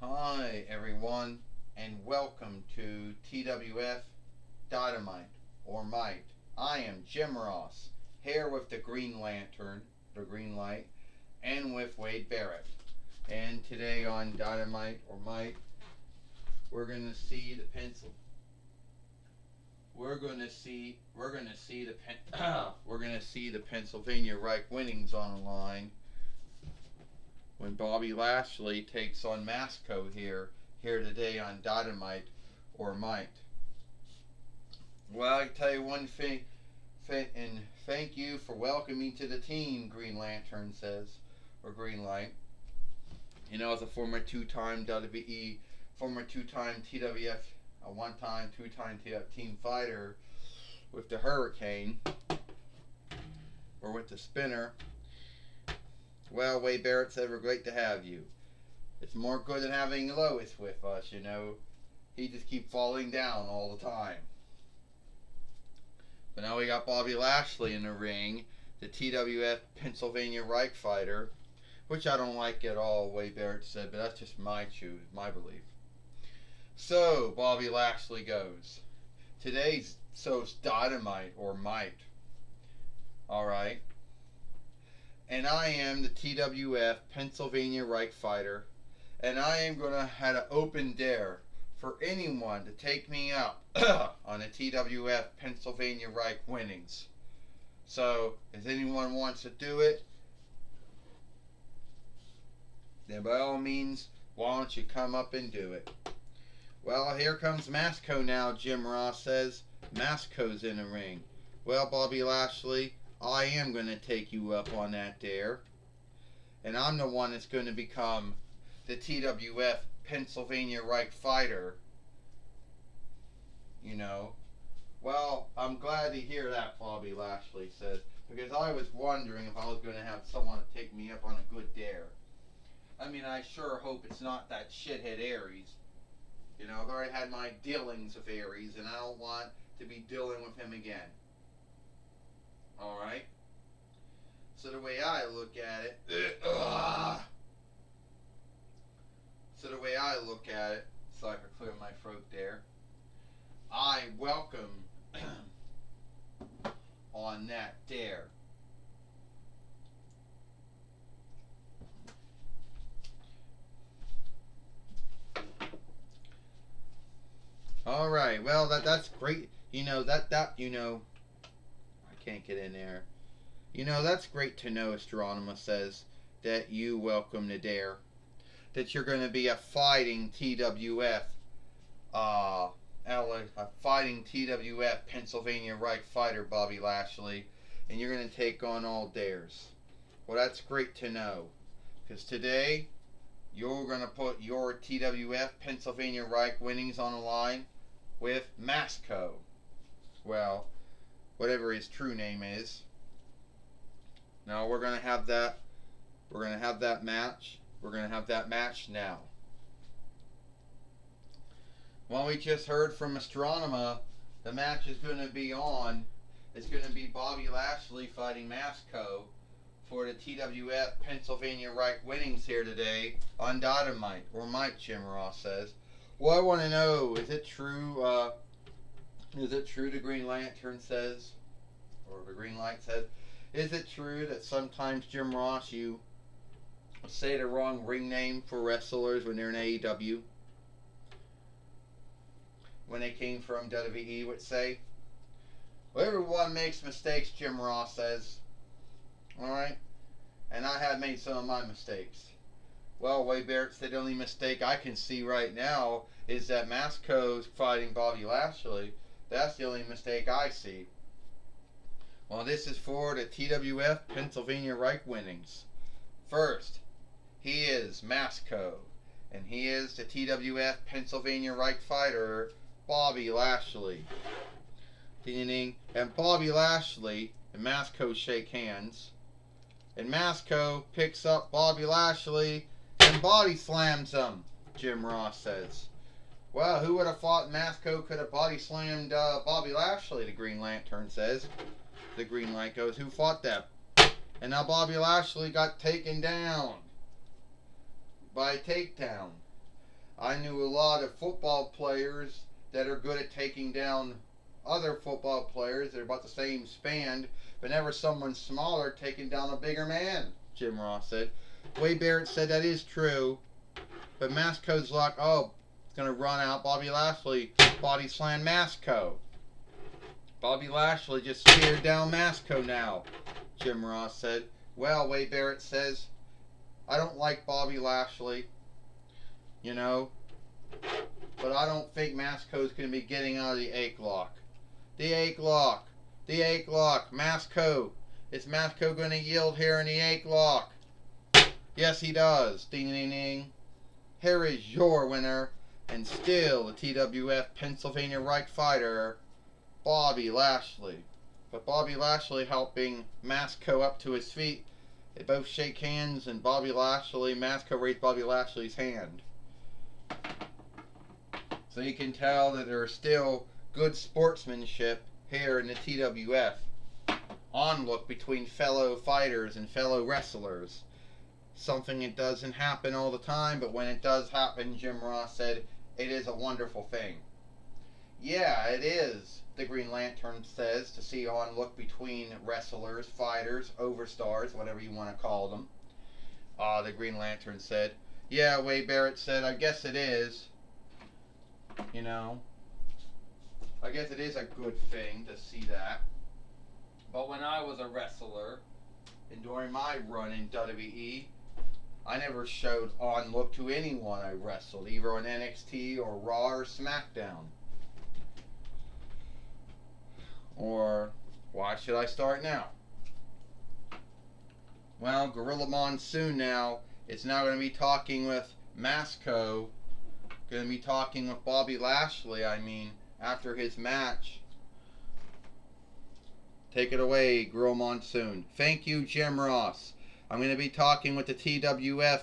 Hi, everyone, and welcome to TWF Dynamite or Might. I am Jim Ross, here with the Green Lantern, the Green Light, and with Wade Barrett. And today on Dynamite or Might, we're gonna see the pencil. We're gonna see the Pennsylvania Reich winnings on the line when Bobby Lashley takes on Masco here today on Dynamite or Might. Well, I tell you one thing, and thank you for welcoming me to the team. Green Lantern says, or Green Light. As a former two-time WWE, former two-time TWF, a one-time, two-time team fighter with the Hurricane or with the Spinner. Well, Wade Barrett said we're great to have you. It's more good than having Lois with us, He just keeps falling down all the time. But now we got Bobby Lashley in the ring, the TWF Pennsylvania Reich fighter, which I don't like at all, Wade Barrett said, but that's just my belief. So, Bobby Lashley goes. Today's it's Dynamite or Might. Alright. And I am the TWF Pennsylvania Reich fighter, and I am going to have an open dare for anyone to take me up on the TWF Pennsylvania Reich winnings. So, if anyone wants to do it, then by all means, why don't you come up and do it? Well, here comes Masco now, Jim Ross says. Masco's in the ring. Well, Bobby Lashley, I am going to take you up on that dare. And I'm the one that's going to become the TWF Pennsylvania Reich fighter. Well, I'm glad to hear that, Bobby Lashley says, because I was wondering if I was going to have someone to take me up on a good dare. I sure hope it's not that shithead Aries. I've already had my dealings with Aries, and I don't want to be dealing with him again. Alright? So the way I look at it, so I can clear my throat there, I welcome on that dare. All right. Well, that's great. I can't get in there. That's great to know. Astronema says that you welcome the dare. That you're going to be a fighting TWF, a fighting TWF Pennsylvania Reich fighter, Bobby Lashley, and you're going to take on all dares. Well, that's great to know, because today you're going to put your TWF Pennsylvania Reich winnings on the line with Masco. Well, whatever his true name is. Now we're gonna have that. We're gonna have that match. We're gonna have that match now. Well, we just heard from Astronema. The match is gonna be on. It's gonna be Bobby Lashley fighting Masco for the TWF Pennsylvania Reich winnings here today on Dynamite or Mike, Jim Ross says. Well, I want to know, is it true, the Green Lantern says, or the Green Light says, is it true that sometimes, Jim Ross, you say the wrong ring name for wrestlers when they're in AEW? When they came from WWE, would say? Well, everyone makes mistakes, Jim Ross says. Alright? And I have made some of my mistakes. Well, Wade Barrett said the only mistake I can see right now is that Masco's fighting Bobby Lashley. That's the only mistake I see. Well, this is for the TWF Pennsylvania Reich winnings. First, he is Masco, and he is the TWF Pennsylvania Reich fighter, Bobby Lashley. And Bobby Lashley and Masco shake hands, and Masco picks up Bobby Lashley and body slams him, Jim Ross says. Well, who would have thought Masco could have body slammed Bobby Lashley, the Green Lantern says. The Green Light goes, who fought that? And now Bobby Lashley got taken down by a takedown. I knew a lot of football players that are good at taking down other football players. They're about the same span, but never someone smaller taking down a bigger man, Jim Ross said. Wade Barrett said that is true, but Masco's like, oh, it's going to run out. Bobby Lashley body slam Masco. Bobby Lashley just stared down Masco now, Jim Ross said. Well, Wade Barrett says, I don't like Bobby Lashley, you know, but I don't think Masco's going to be getting out of the 8 lock. The 8 lock. The 8 lock. Masco. Is Masco going to yield here in the 8 lock? Yes, he does. Ding, ding, ding. Here is your winner, and still the TWF Pennsylvania Reich fighter, Bobby Lashley. But Bobby Lashley helping Masco up to his feet. They both shake hands, and Masco raised Bobby Lashley's hand. So you can tell that there is still good sportsmanship here in the TWF. Onlook between fellow fighters and fellow wrestlers. Something that doesn't happen all the time, but when it does happen, Jim Ross said, it is a wonderful thing. Yeah, it is, the Green Lantern says, to see onlook between wrestlers, fighters, overstars, whatever you want to call them. The Green Lantern said. Yeah, Wade Barrett said, I guess it is. You know, I guess it is a good thing to see that. But when I was a wrestler, and during my run in WWE, I never showed onlook to anyone I wrestled, either on NXT or Raw or SmackDown. Or, why should I start now? Well, Gorilla Monsoon now is now going to be talking with Masco, going to be talking with Bobby Lashley, after his match. Take it away, Gorilla Monsoon. Thank you, Jim Ross. I'm going to be talking with the TWF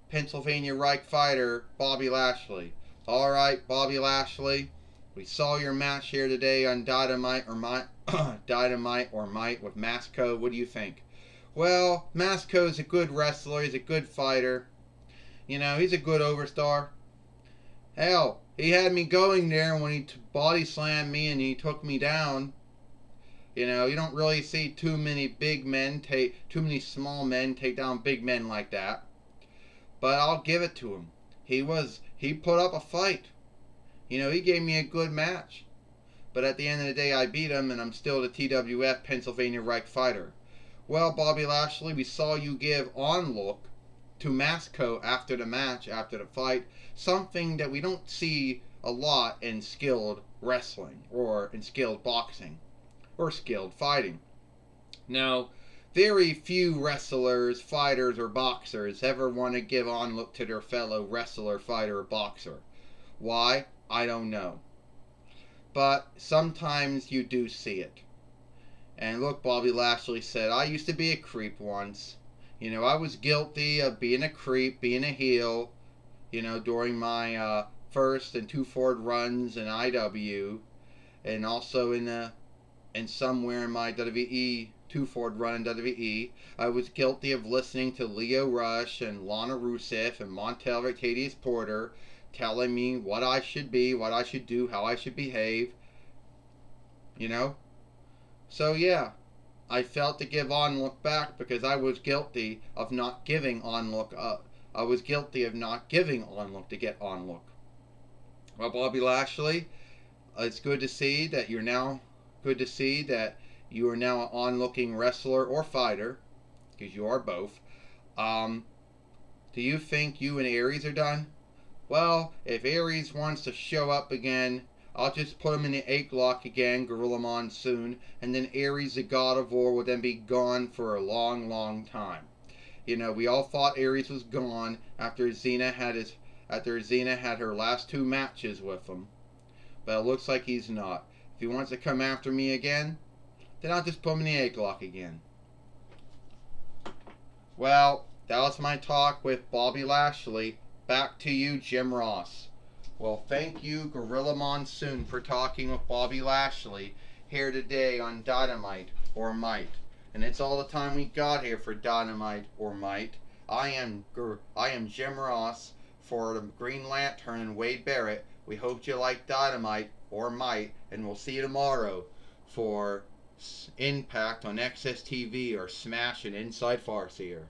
Pennsylvania Reich fighter, Bobby Lashley. Alright, Bobby Lashley, we saw your match here today on Dynamite or Might with Masco. What do you think? Well, Masco's a good wrestler. He's a good fighter. You know, he's a good overstar. Hell, he had me going there when he body slammed me and he took me down. You know, you don't really see too many small men take down big men like that. But I'll give it to him. He put up a fight. You know, he gave me a good match. But at the end of the day, I beat him, and I'm still the TWF Pennsylvania Reich fighter. Well, Bobby Lashley, we saw you give onlook to Masco after the match, after the fight. Something that we don't see a lot in skilled wrestling, or in skilled boxing, or skilled fighting. Now, very few wrestlers, fighters, or boxers ever want to give onlook to their fellow wrestler, fighter, or boxer. Why? I don't know. But sometimes you do see it. And look, Bobby Lashley said, I used to be a creep once. You know, I was guilty of being a creep, being a heel, you know, during my first and 2 forward runs in IW, and also in somewhere in my WWE 2 forward run in WWE. I was guilty of listening to Leo Rush and Lana Rusev and Montel Vectadius Porter telling me what I should be, what I should do, how I should behave. You know? So yeah, I felt to give onlook back because I was guilty of not giving onlook up. I was guilty of not giving onlook to get onlook. Well, Bobby Lashley, it's good to see that you are now an onlooking wrestler or fighter, because you are both. Do you think you and Aries are done? Well, if Aries wants to show up again, I'll just put him in the 8 lock again, Gorilla Monsoon, and then Aries the God of War will then be gone for a long, long time. You know, we all thought Aries was gone after Xena had her last 2 matches with him. But it looks like he's not. If he wants to come after me again, then I'll just put him in the 8 lock again. Well, that was my talk with Bobby Lashley. Back to you, Jim Ross. Well, thank you, Gorilla Monsoon, for talking with Bobby Lashley here today on Dynamite or Might. And it's all the time we got here for Dynamite or Might. I am Jim Ross for the Green Lantern and Wade Barrett. We hope you like Dynamite or Might, and we'll see you tomorrow for Impact on XSTV or Smash and Inside Farseer.